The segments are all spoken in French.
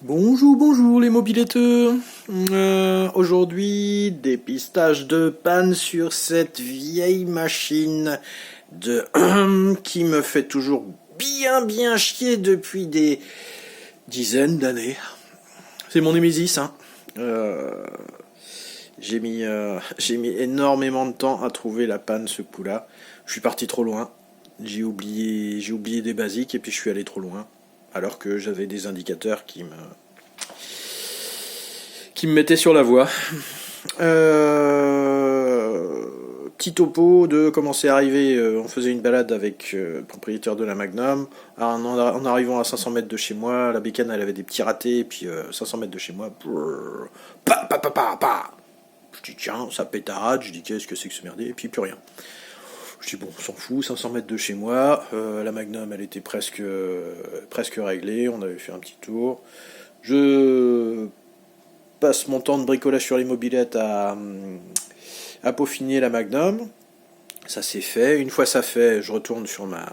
Bonjour, bonjour les mobiletteux. Aujourd'hui, dépistage de panne sur cette vieille machine de qui me fait toujours bien chier depuis des dizaines d'années. C'est mon Némésis, hein. J'ai mis énormément de temps à trouver la panne ce coup-là. Je suis parti trop loin. J'ai oublié des basiques et puis je suis allé trop loin. Alors que j'avais des indicateurs qui me mettaient sur la voie. Petit topo de comment c'est arrivé. On faisait une balade avec le propriétaire de la Magnum. En arrivant à 500 mètres de chez moi, la bécane elle avait des petits ratés. Et puis 500 mètres de chez moi, pa. Je dis tiens, ça pétarade. Je dis qu'est-ce que c'est que ce merdier. Et puis plus rien. Je dis bon, on s'en fout, 500 mètres de chez moi. La Magnum elle était presque réglée. On avait fait un petit tour. Je passe mon temps de bricolage sur les mobylettes à peaufiner la Magnum. Ça c'est fait. Une fois ça fait, je retourne sur ma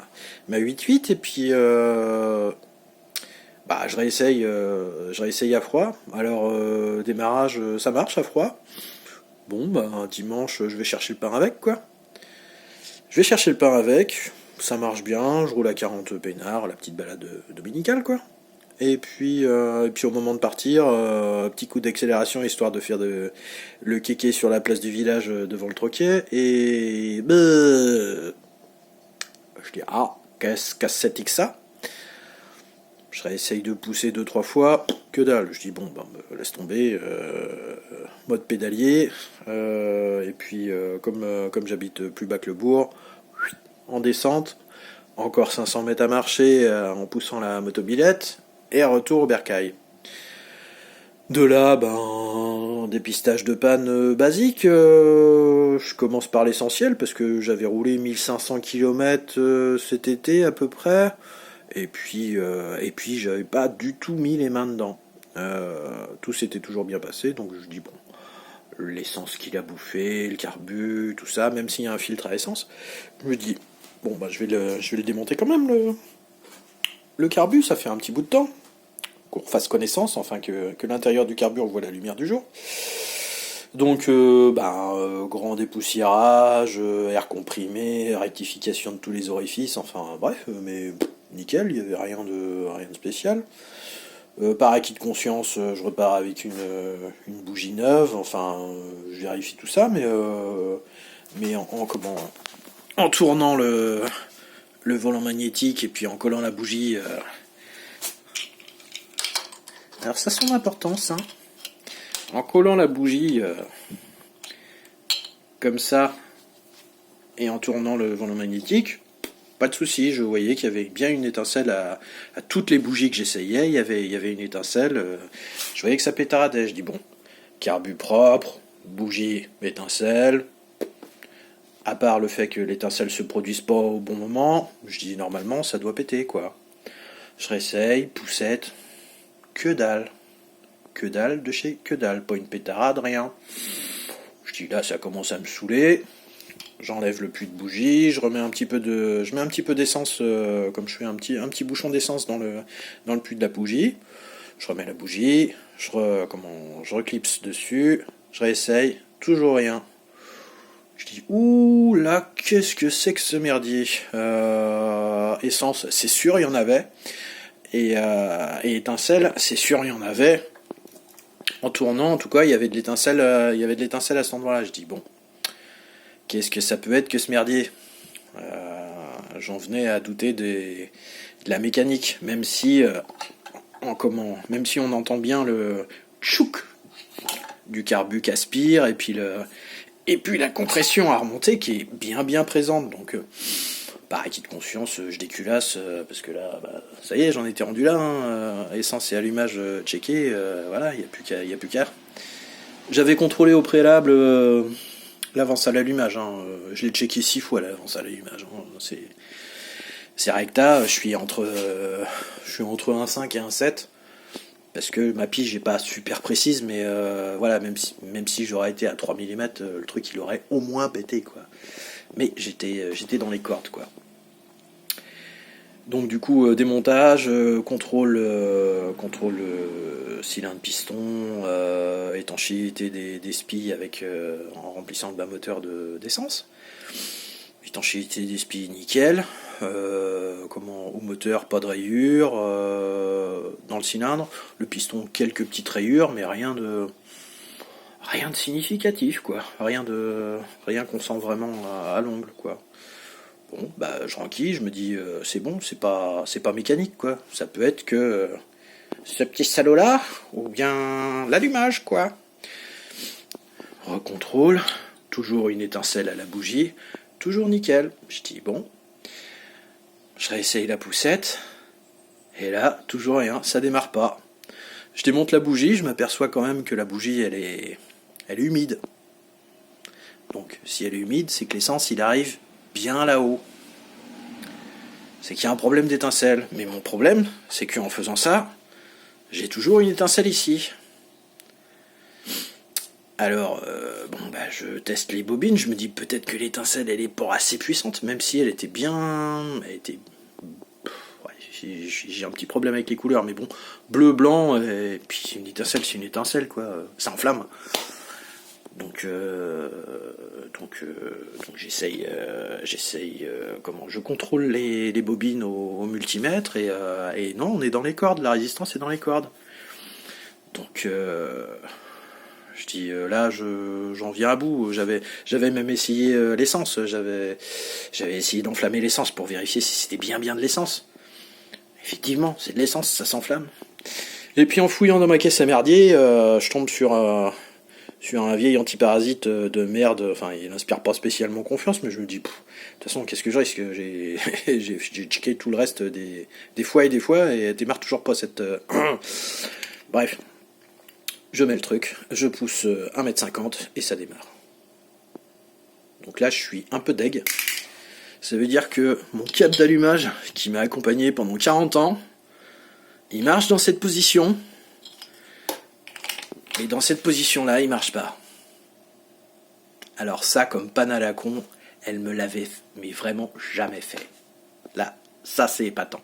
8.8 et puis je réessaye à froid. Alors démarrage, ça marche à froid. Bon dimanche, je vais chercher le pain avec quoi. Je vais chercher le pain avec. Ça marche bien. Je roule à 40 peinards, la petite balade dominicale quoi. Et puis au moment de partir, petit coup d'accélération histoire de faire le kéké sur la place du village devant le troquet. Et je dis qu'est-ce que c'est que ça. Je réessaye de pousser 2-3 fois, que dalle. Je dis bon laisse tomber, mode pédalier. Et puis comme j'habite plus bas que le bourg, en descente, encore 500 mètres à marcher en poussant la motobilette. Et retour au bercail. De là, dépistage de panne basique. Je commence par l'essentiel parce que j'avais roulé 1500 km cet été à peu près. Et puis j'avais pas du tout mis les mains dedans. Tout s'était toujours bien passé, donc je dis bon, l'essence qu'il a bouffé, le carbu, tout ça, même s'il y a un filtre à essence, je me dis bon je vais le démonter quand même le carbu, ça fait un petit bout de temps qu'on fasse connaissance, enfin que l'intérieur du carbure voit la lumière du jour. Donc grand dépoussiérage, air comprimé, rectification de tous les orifices, enfin bref, mais nickel, il n'y avait rien de spécial. Par acquis de conscience, je repars avec une bougie neuve, enfin je vérifie tout ça, mais en tournant le volant magnétique et puis en collant la bougie. Alors ça a son importance, hein. En collant la bougie comme ça et en tournant le volant magnétique, pas de souci. Je voyais qu'il y avait bien une étincelle à toutes les bougies que j'essayais. Il y avait une étincelle. Je voyais que ça pétaradait. Je dis bon, carbu propre, bougie, étincelle. À part le fait que l'étincelle se produise pas au bon moment, je dis normalement ça doit péter quoi. Je réessaye, poussette, que dalle de chez que dalle, pas une pétarade, rien. Je dis là ça commence à me saouler. J'enlève le puits de bougie, je mets un petit peu d'essence, comme je fais un petit bouchon d'essence dans le puits de la bougie. Je remets la bougie, je reclipse dessus, je réessaye, toujours rien. Je dis ouh là, qu'est-ce que c'est que ce merdier. Essence, c'est sûr il y en avait. Et étincelle, c'est sûr il y en avait. En tournant, en tout cas, il y avait de l'étincelle à cet endroit-là. Je dis bon, qu'est-ce que ça peut être que ce merdier. J'en venais à douter de la mécanique, même si on entend bien le tchouk du carbu qui aspire et puis la compression à remonter qui est bien présente. Donc par acquis de conscience, je déculasse parce que là, ça y est, j'en étais rendu là. Essence et allumage checké, voilà, il y a plus qu'à. J'avais contrôlé au préalable l'avance à l'allumage. Je l'ai checké 6 fois l'avance à l'allumage. C'est recta. Je suis entre 1,5 et 1,7 parce que ma pige n'est pas super précise, mais voilà, même si j'aurais été à 3 mm, le truc il aurait au moins pété quoi. Mais j'étais dans les cordes quoi. Donc du coup, démontage, contrôle cylindre piston, étanchéité des spies en remplissant le bas moteur d'essence. Étanchéité des spies nickel. Au moteur, pas de rayures. Dans le cylindre, le piston, quelques petites rayures, mais rien de significatif, quoi. Rien qu'on sent vraiment à l'ongle, quoi. Bon, bah je renquille, je me dis c'est bon, c'est pas mécanique, quoi. Ça peut être que ce petit salaud là, ou bien l'allumage, quoi. Recontrôle, toujours une étincelle à la bougie, toujours nickel. Je dis bon, je réessaye la poussette, et là, toujours rien, ça démarre pas. Je démonte la bougie, je m'aperçois quand même que la bougie elle est humide. Donc si elle est humide, c'est que l'essence il arrive bien là-haut. C'est qu'il y a un problème d'étincelle. Mais mon problème, c'est qu'en faisant ça, j'ai toujours une étincelle ici. Alors, je teste les bobines, je me dis peut-être que l'étincelle, elle est pas assez puissante, même si elle était bien... Ouais, j'ai un petit problème avec les couleurs, mais bon, bleu, blanc, et puis une étincelle, c'est une étincelle, quoi. Ça enflamme. Donc j'essaye, je contrôle les bobines au multimètre et non, on est dans les cordes, la résistance est dans les cordes. Donc je dis là, j'en viens à bout. J'avais même essayé l'essence, j'avais essayé d'enflammer l'essence pour vérifier si c'était bien de l'essence. Effectivement, c'est de l'essence, ça s'enflamme. Et puis en fouillant dans ma caisse à merdier, je tombe sur un vieil antiparasite de merde. Enfin, il n'inspire pas spécialement confiance, mais je me dis, de toute façon, qu'est-ce que je risque? J'ai checké tout le reste des fois et elle démarre toujours pas cette... Bref, je mets le truc, je pousse 1,50 m et ça démarre. Donc là, je suis un peu deg. Ça veut dire que mon câble d'allumage, qui m'a accompagné pendant 40 ans, il marche dans cette position. Et dans cette position-là, il marche pas. Alors ça, comme panne à la con, elle me l'avait mais vraiment jamais fait. Là, ça c'est épatant.